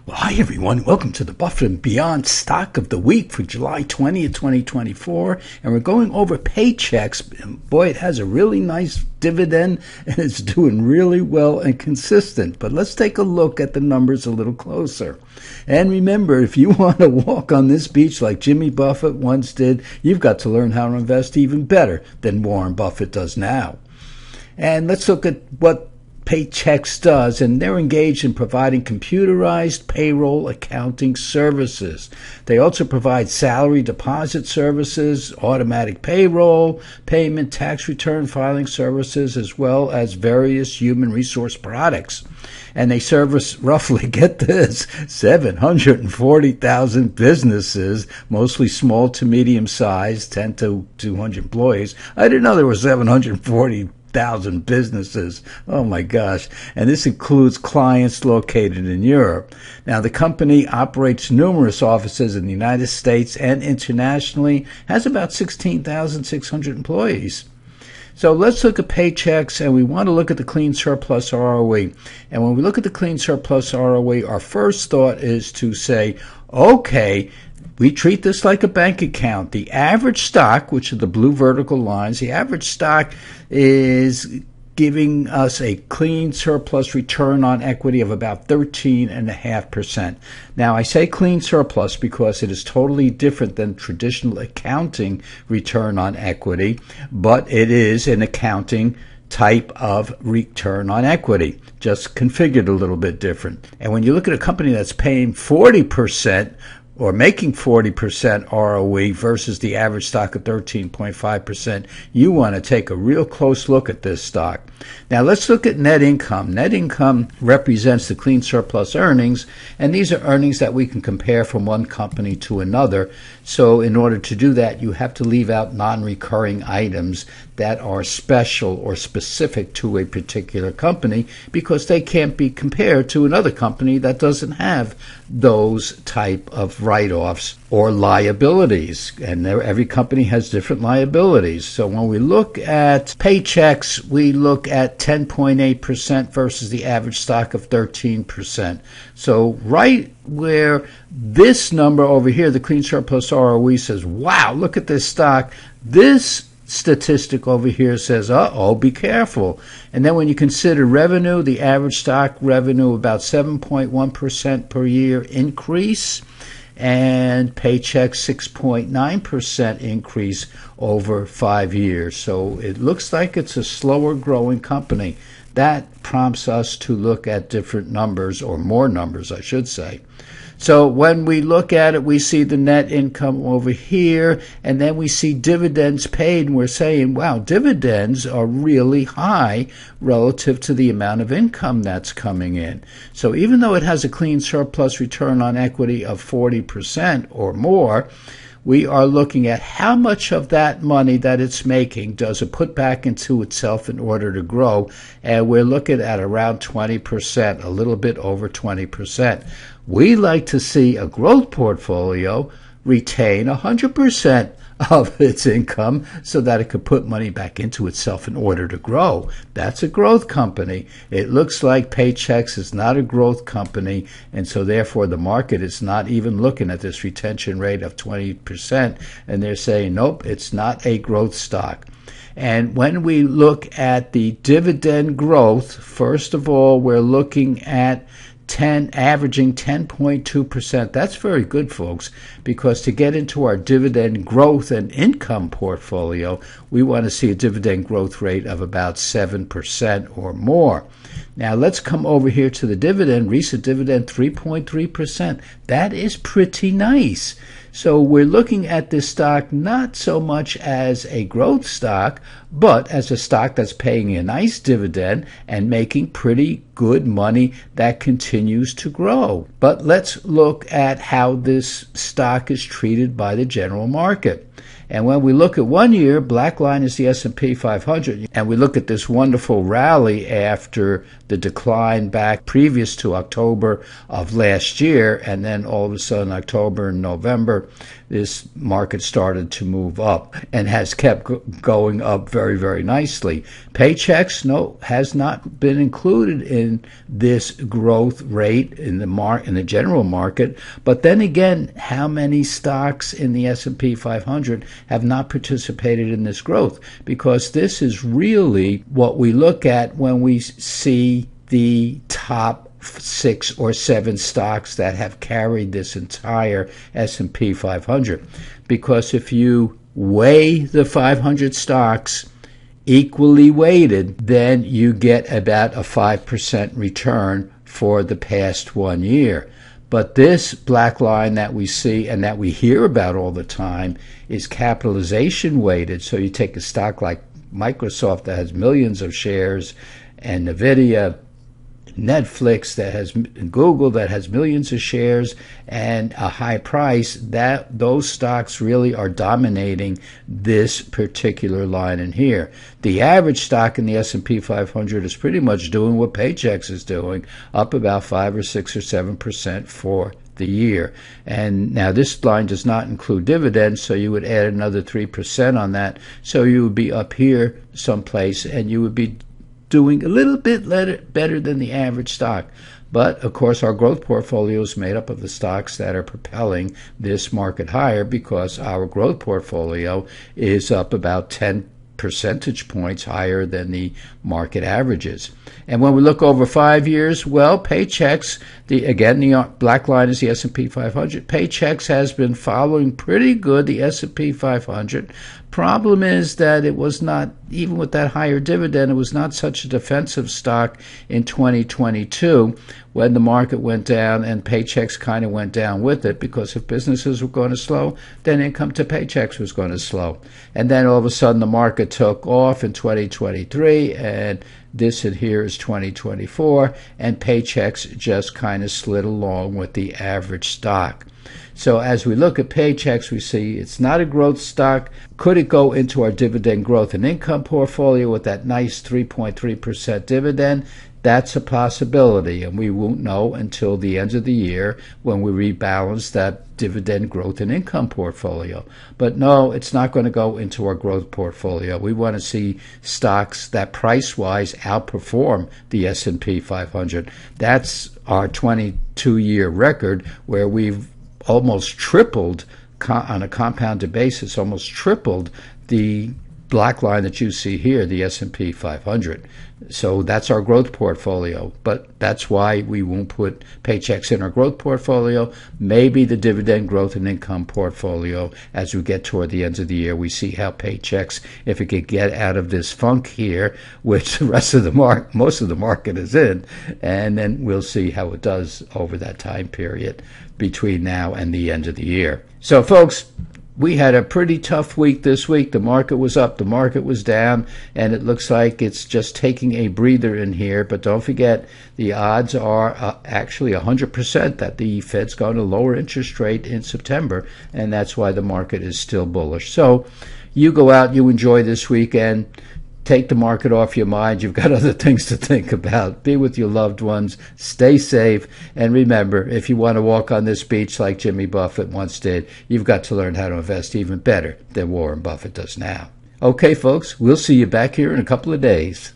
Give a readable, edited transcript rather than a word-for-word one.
Well, hi everyone. Welcome to the Buffett and Beyond Stock of the Week for July 20th, 2024. And we're going over PayChex. Boy, it has a really nice dividend and it's doing really well and consistent. But let's take a look at the numbers a little closer. And remember, if you want to walk on this beach like Jimmy Buffett once did, you've got to learn how to invest even better than Warren Buffett does now. And let's look at what PayChex does, and they're engaged in providing computerized payroll accounting services. They also provide salary deposit services, automatic payroll, payment, tax return filing services, as well as various human resource products. And they service roughly, get this, 740,000 businesses, mostly small to medium sized, 10 to 200 employees. I didn't know there were 740,000 businesses. Oh my gosh. And this includes clients located in Europe. Now, the company operates numerous offices in the United States and internationally, has about 16,600 employees. So let's look at PayChex, and we want to look at the clean surplus ROE. And when we look at the clean surplus ROE, our first thought is to say, okay, we treat this like a bank account. The average stock, which are the blue vertical lines, the average stock is giving us a clean surplus return on equity of about 13.5%. Now, I say clean surplus because it is totally different than traditional accounting return on equity, but it is an accounting type of return on equity, just configured a little bit different. And when you look at a company that's paying 40% or making 40% ROE versus the average stock of 13.5%, you want to take a real close look at this stock. Now let's look at net income. Net income represents the clean surplus earnings, and these are earnings that we can compare from one company to another. So in order to do that, you have to leave out non-recurring items that are special or specific to a particular company because they can't be compared to another company that doesn't have those type of write-offs or liabilities. And every company has different liabilities. So when we look at PayChex, we look at 10.8% versus the average stock of 13%. So right where this number over here, the clean surplus ROE, says, wow, look at this stock, this statistic over here says, uh-oh, be careful. And then when you consider revenue, the average stock revenue about 7.1% per year increase, and PayChex 6.9% increase over 5 years. So it looks like it's a slower growing company. That prompts us to look at different numbers, or more numbers, I should say. So when we look at it, we see the net income over here, and then we see dividends paid, and we're saying, wow, dividends are really high relative to the amount of income that's coming in. So even though it has a clean surplus return on equity of 40% or more, we are looking at how much of that money that it's making does it put back into itself in order to grow, and we're looking at around 20%, a little bit over 20%. We like to see a growth portfolio retain 100% of its income so that it could put money back into itself in order to grow. That's a growth company. It looks like PayChex is not a growth company, and so therefore the market is not even looking at this retention rate of 20%, and they're saying, nope, it's not a growth stock. And when we look at the dividend growth, first of all, we're looking at averaging 10.2%. That's very good, folks, because to get into our dividend growth and income portfolio, we want to see a dividend growth rate of about 7% or more. Now let's come over here to the dividend. Recent dividend 3.3%. That is pretty nice. So we're looking at this stock not so much as a growth stock, but as a stock that's paying a nice dividend and making pretty good money that continues to grow. But let's look at how this stock is treated by the general market. And when we look at 1 year, black line is the S&P 500, and we look at this wonderful rally after the decline back previous to October of last year, and then all of a sudden October and November, this market started to move up and has kept going up very, very nicely. PayChex, no, has not been included in this growth rate in the general market. But then again, how many stocks in the S&P 500 have not participated in this growth? Because this is really what we look at when we see the top 6 or 7 stocks that have carried this entire S&P 500. Because if you weigh the 500 stocks equally weighted, then you get about a 5% return for the past 1 year. But this black line that we see and that we hear about all the time is capitalization weighted. So you take a stock like Microsoft that has millions of shares, and Nvidia, Netflix that has, Google that has millions of shares and a high price, that those stocks really are dominating this particular line in here. The average stock in the S&P 500 is pretty much doing what PayChex is doing, up about 5 or 6 or 7% for the year. And now this line does not include dividends, so you would add another 3% on that. So you would be up here someplace, and you would be doing a little bit better than the average stock. But of course, our growth portfolio is made up of the stocks that are propelling this market higher, because our growth portfolio is up about 10 percentage points higher than the market averages. And when we look over 5 years, well, PayChex, the black line is the S&P 500. PayChex has been following pretty good the S&P 500. Problem is that it was not, even with that higher dividend, it was not such a defensive stock in 2022 when the market went down, and PayChex kind of went down with it, because if businesses were going to slow, then income to PayChex was going to slow. And then all of a sudden the market took off in 2023, and this in here is 2024, and PayChex just kind of slid along with the average stock. So as we look at PayChex, we see it's not a growth stock. Could it go into our dividend growth and income portfolio with that nice 3.3% dividend? That's a possibility, and we won't know until the end of the year when we rebalance that dividend growth and income portfolio. But no, it's not going to go into our growth portfolio. We want to see stocks that price-wise outperform the S&P 500. That's our 22-year record, where we've almost tripled, on a compounded basis, almost tripled the black line that you see here, the S&P 500. So that's our growth portfolio, but that's why we won't put PayChex in our growth portfolio. Maybe the dividend growth and income portfolio as we get toward the end of the year. We see how PayChex, if it could get out of this funk here, which the rest of the most of the market is in, and then we'll see how it does over that time period between now and the end of the year. So folks, we had a pretty tough week this week. The market was up, the market was down, and it looks like it's just taking a breather in here. But don't forget, the odds are actually 100% that the Fed's going to lower interest rate in September, and that's why the market is still bullish. So you go out, you enjoy this weekend. Take the market off your mind. You've got other things to think about. Be with your loved ones. Stay safe. And remember, if you want to walk on this beach like Jimmy Buffett once did, you've got to learn how to invest even better than Warren Buffett does now. Okay, folks, we'll see you back here in a couple of days.